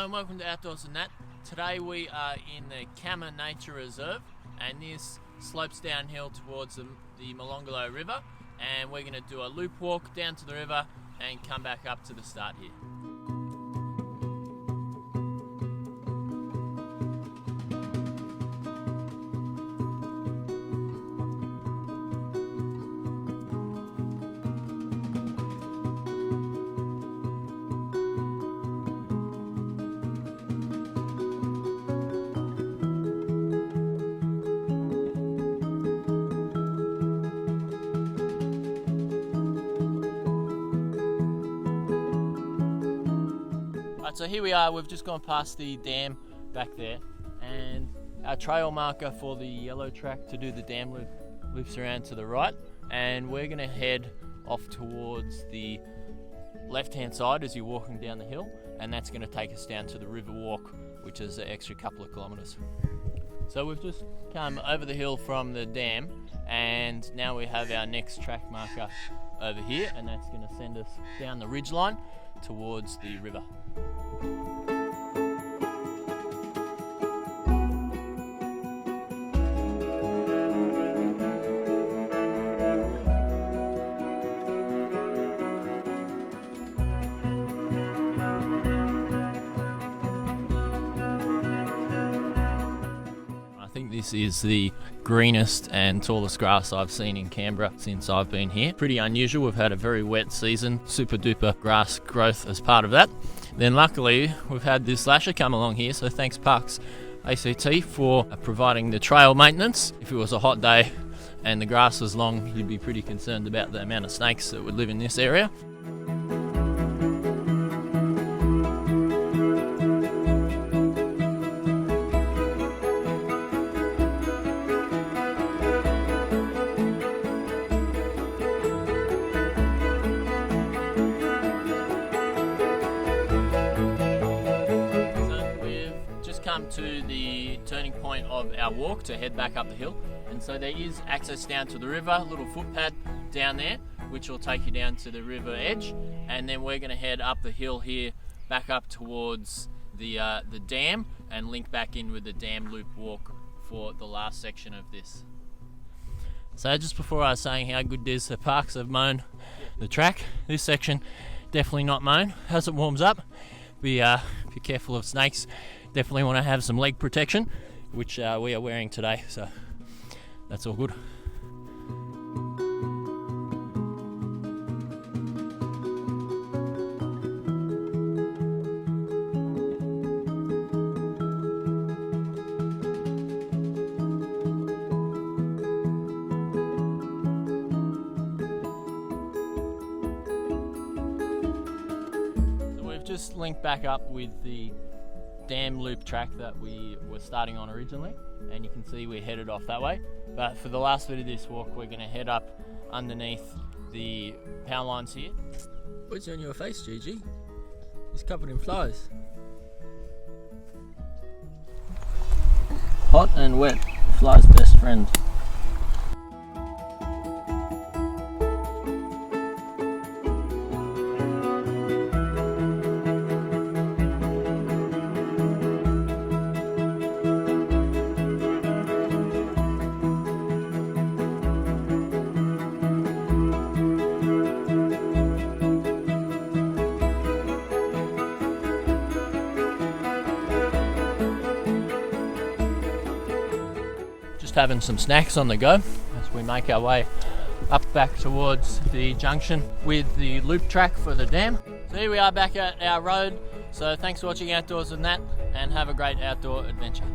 Hello and welcome to Outdoors and That. Today we are in the Canberra Nature Reserve and this slopes downhill towards the Molonglo River, and we're going to do a loop walk down to the river and come back up to the start here. So here we are, we've just gone past the dam back there, and our trail marker for the yellow track to do the dam loop loops around to the right, and we're going to head off towards the left hand side as you're walking down the hill, and that's going to take us down to the river walk, which is an extra couple of kilometres. So we've just come over the hill from the dam, and now we have our next track marker over here, and that's going to send us down the ridge line towards the river. I think this is the greenest and tallest grass I've seen in Canberra since I've been here. Pretty unusual. We've had a very wet season, super duper grass growth as part of that. Then luckily we've had this lasher come along here, so thanks Parks ACT for providing the trail maintenance. If it was a hot day and the grass was long, you'd be pretty concerned about the amount of snakes that would live in this area. Come to the turning point of our walk to head back up the hill, and so there is access down to the river, a little footpad down there which will take you down to the river edge, and then we're going to head up the hill here back up towards the dam and link back in with the dam loop walk for the last section of this. So just before I was saying how good it is, the Parks have mown the track. This section definitely not mown. As it warms up, be careful of snakes. Definitely want to have some leg protection, which we are wearing today, so that's all good. So we've just linked back up with the dam loop track that we were starting on originally, and you can see we're headed off that way, but for the last bit of this walk we're going to head up underneath the power lines here. What's on your face, Gigi? It's covered in flies. Hot and wet, fly's best friend. Having some snacks on the go as we make our way up back towards the junction with the loop track for the dam. So here we are back at our road, so thanks for watching Outdoors and That, and have a great outdoor adventure.